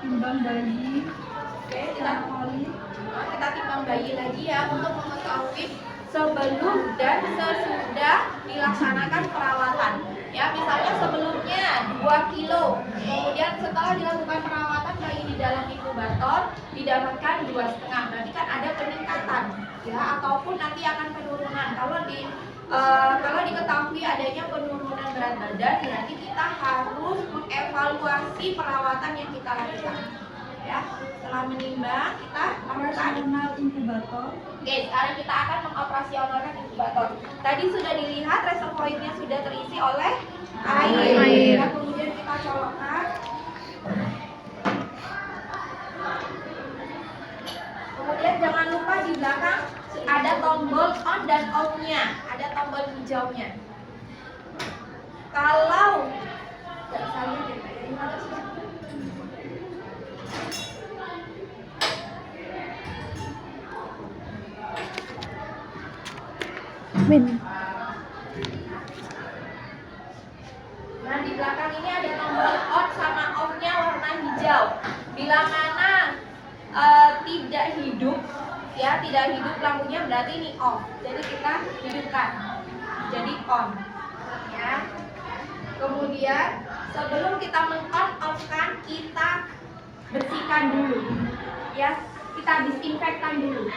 timbang bayi. Oke, kita timbang bayi lagi ya untuk mengetahui sebelum dan sesudah dilaksanakan perawatan. Ya, misalnya sebelumnya 2 kilo, kemudian setelah dilakukan perawatan bayi di dalam inkubator didapatkan 2,5. Berarti kan ada peningkatan, ya, ataupun nanti akan penurunan. Kalau diketahui adanya penurunan berat badan, berarti kita harus mengevaluasi perawatan yang kita lakukan. Ya, setelah menimbang kita Operasional inkubator. Oke, sekarang kita akan mengoperasionalkan inkubator. Tadi sudah dilihat reservoirnya sudah terisi oleh air. Ya, kemudian kita colokkan. Kemudian jangan lupa di belakang ada tombol on dan off-nya, ada tombol hijaunya. Kalau Nah, di belakang ini ada tombol on sama off-nya warna hijau. Bila mana tidak hidup, ya, tidak hidup lampunya, berarti ini off. Jadi kita hidupkan. Jadi on. Ya. Kemudian sebelum kita men-on off-kan, kita bersihkan dulu. Ya, kita disinfektan dulu.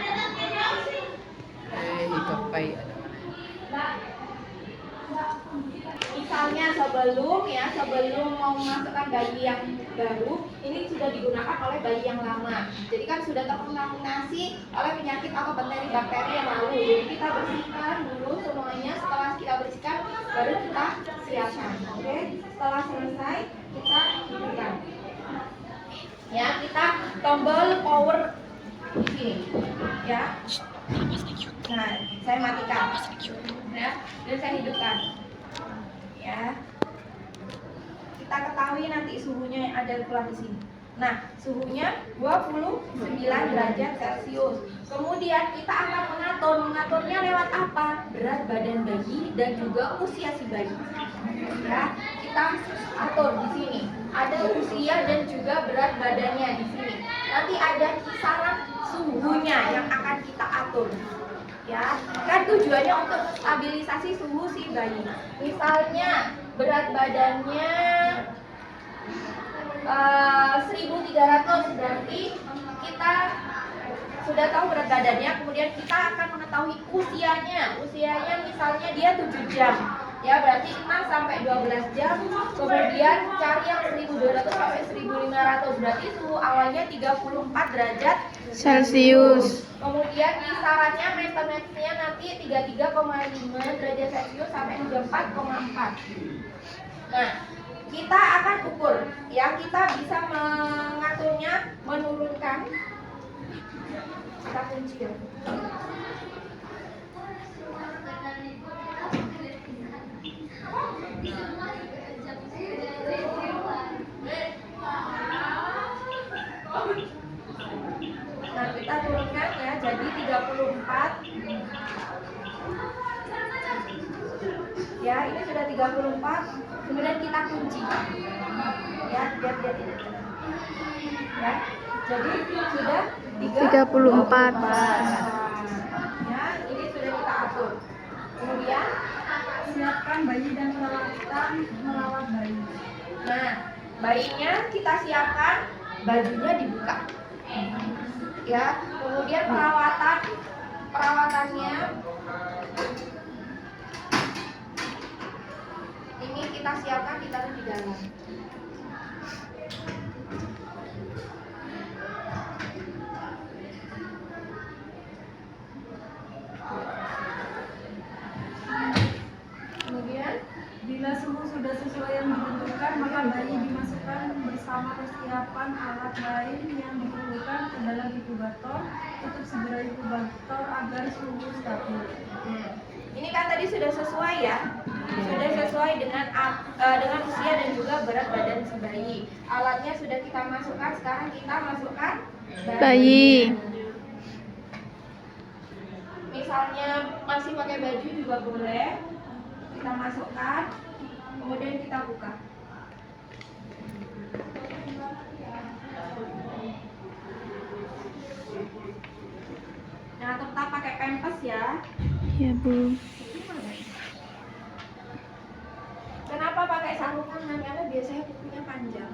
Misalnya sebelum mau memasukkan bayi yang baru, ini sudah digunakan oleh bayi yang lama. Jadi kan sudah terkontaminasi oleh penyakit atau bakteri yang lalu. Jadi kita bersihkan dulu semuanya. Setelah kita bersihkan, baru kita siapkan. Oke? Setelah selesai, kita hidupkan. Ya, kita tombol power di sini. Ya. Nah, saya matikan. Ya, dan saya hidupkan. Ya, kita ketahui nanti suhunya yang ada di sini. Nah, suhunya 29 derajat Celcius. Kemudian kita akan mengaturnya lewat apa? Berat badan bayi dan juga usia si bayi. Ya, kita atur di sini. Ada usia dan juga berat badannya di sini. Nanti ada kisaran suhunya yang akan kita atur. Ya, kan tujuannya untuk stabilisasi suhu si bayi. Misalnya berat badannya 1.300, berarti kita sudah tahu berat badannya. Kemudian kita akan mengetahui usianya. Usianya misalnya dia 7 jam. Ya, berarti 6 sampai 12 jam. Kemudian cari yang 1.200 sampai 1.500. Berarti suhu awalnya 34 derajat Celcius. Kemudian kisarannya maintenance-nya nanti 33,5 derajat Celcius sampai 34,4. Nah, kita akan ukur, ya, kita bisa mengaturnya, menurunkan. Kita kunci ya. Nah, kita turunkan ya, jadi 34. Ya, ini sudah 34. Kemudian kita kunci. Ya, biar dia tidak kena. Ya, jadi sudah 34. Ya, ini sudah kita atur. Kemudian Siapkan bayi dan peralatan merawat bayi. nah, bayinya kita siapkan, bajunya dibuka. Ya, kemudian perawatannya ini kita siapkan, ditaruh di dalam. Kemudian Bila suhu sudah sesuai yang ditentukan, maka bayi dimasukkan bersama persiapan alat lain yang diperlukan ke dalam inkubator. Tutup segera inkubator agar suhu stabil. Ini kan tadi sudah sesuai ya, sudah sesuai dengan usia dan juga berat badan si bayi. Alatnya sudah kita masukkan, sekarang kita masukkan Bayi. Misalnya masih pakai baju juga boleh, kita masukkan, kemudian kita buka. Nah, tetap pakai pempes ya. Ya, Bu. Kenapa pakai sarung tangan? Karena biasanya kukunya panjang.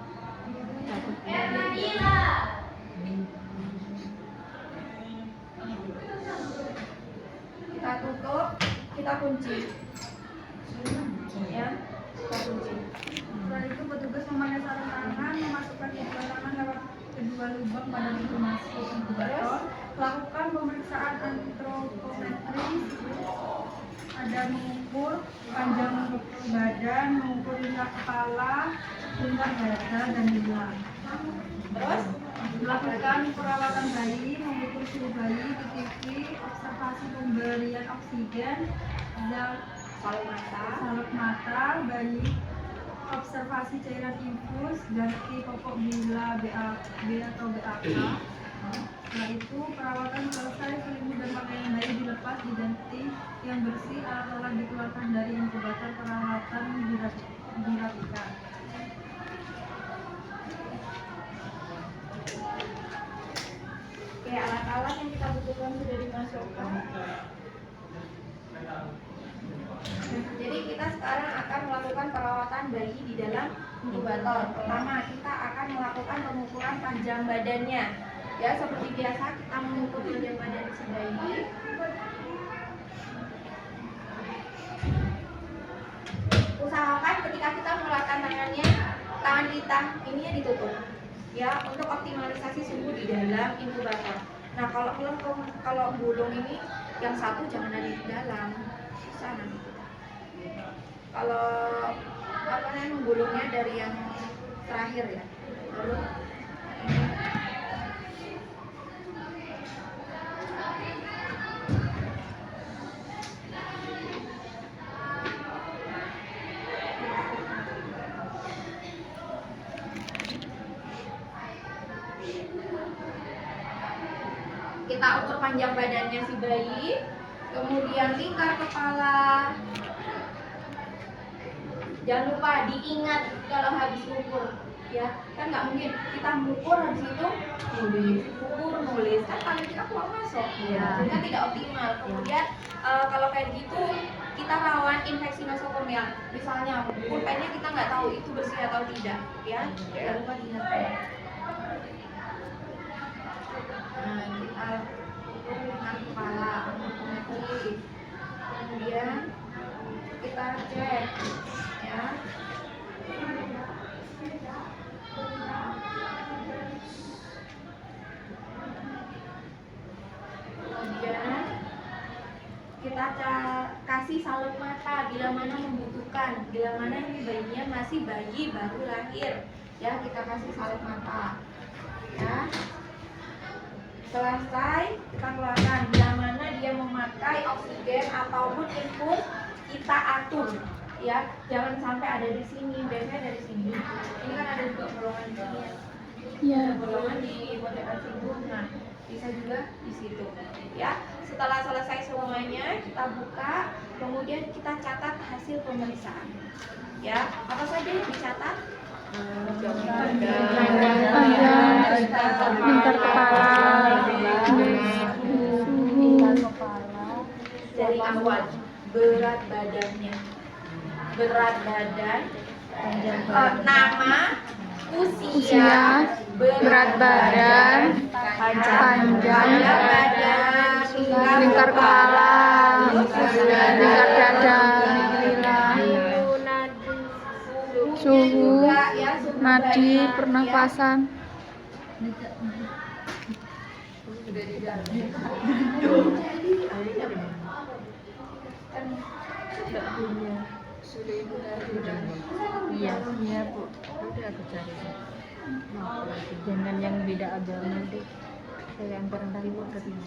Kita tutup, kita kunci. Ya, kita kunci. Setelah itu petugas memakai sarung tangan, memasukkan kedua tangan lewat kedua lubang pada pintu masuk inkubator, lakukan pemeriksaan antropometri, ada mengukur panjang badan, mengukur lingkar kepala, lingkar dada dan hilang. Terus Melakukan perawatan bayi, mengukur suhu bayi, TTV, observasi pemberian oksigen, salep mata bayi, observasi cairan infus, ganti popok bila BAB atau BAK. Setelah itu perawatan selesai, selimut dan pakaian bayi dilepas, diganti yang bersih, alat-alat dikeluarkan dari inkubator, peralatan dirapikan. Oke, alat-alat yang kita butuhkan sudah dimasukkan. Jadi kita sekarang akan melakukan perawatan bayi di dalam inkubator. Pertama, kita akan melakukan pengukuran panjang badannya. Ya, seperti biasa kita mengukur panjang badan si bayi. Usahakan ketika kita mengulurkan tangannya, tangan kita ininya ditutup. Ya, untuk optimalisasi suhu di dalam inkubator. Nah, kalau bulung ini yang satu jangan ada di dalam. Bisa nanti. Kalau bulungnya dari yang terakhir ya. Lalu kita ukur panjang badannya si bayi, kemudian lingkar kepala. Jangan lupa diingat kalau habis ukur, ya kan nggak mungkin kita mengukur habis itu nulis kan tangan kita keluar masuk, sehingga tidak optimal. Kemudian kalau kayak gitu kita rawan infeksi nosokomial. Misalnya pulpennya kita nggak tahu itu bersih atau tidak, ya jangan lupa diingat. Nah, kita ukur lingkar kepala, kemudian kita cek, ya. Kemudian kita kasih salep mata bila mana membutuhkan, bila mana ini bayinya masih bayi baru lahir, ya kita kasih salep mata, ya. Selesai kita keluarkan, bila mana dia memakai oksigen ataupun infus kita atur, ya jangan sampai ada di sini, biasanya dari sini. Ini kan ada juga bolongan di sini, Ya. ada bolongan di pojokan situ. Nah bisa juga di situ, ya. Setelah selesai semuanya kita buka, kemudian kita catat hasil pemeriksaan, ya. Apa saja yang dicatat? Lingkar kepala, suhu, Dari awal berat badannya, berat badan, nama, usia, berat badan, panjang, lingkar kepala, lingkar dada, suhu, nadi, pernafasan. Iya Bu, udah aku cari. Jangan yang beda agama nanti saya yang barangkali mau ke sini.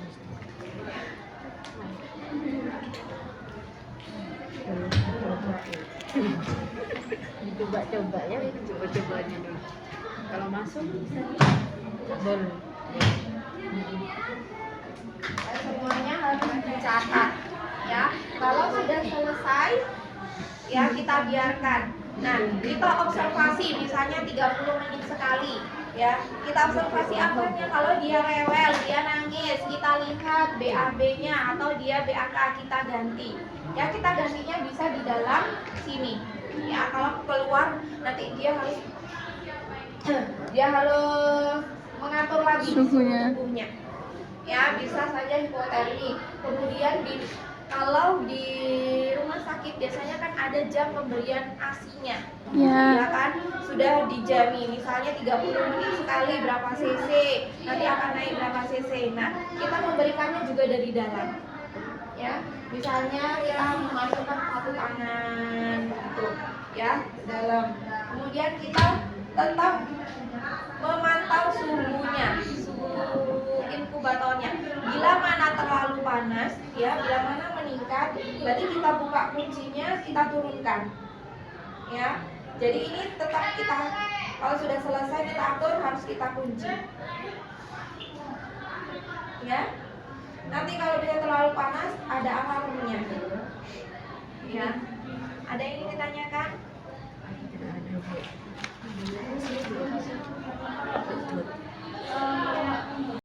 Coba ya, coba-cobanya dulu. Kalau masuk bisa boleh. Semuanya harus dicatat, ya. Kalau sudah selesai, ya kita biarkan. Nah, kita observasi misalnya 30 menit sekali, Ya, kita observasi akhirnya kalau dia rewel, dia nangis, kita lihat BAB-nya atau dia BAK, kita ganti. Ya, kita gantinya bisa di dalam sini. Ya, kalau keluar nanti dia harus mengatur lagi Suhunya. suhunya. Ya, bisa saja hipotermi. Kemudian kalau di rumah sakit biasanya kan ada jam pemberian ASI-nya. Ya. Ya kan, sudah dijamin misalnya 30 menit sekali berapa cc, nanti akan naik berapa cc. Nah, kita memberikannya juga dari dalam. Ya, misalnya kita memasukkan satu tangan gitu, ya, ke dalam. Kemudian kita tetap memantau suhunya, suhu inkubatornya. Bila mana terlalu panas, ya, bila mana meningkat, berarti kita buka kuncinya, kita turunkan. Ya, jadi ini tetap kita, kalau sudah selesai kita atur, harus kita kunci. Ya, nanti kalau dia terlalu panas, ada alarmnya. Ya, ada yang ingin ditanyakan?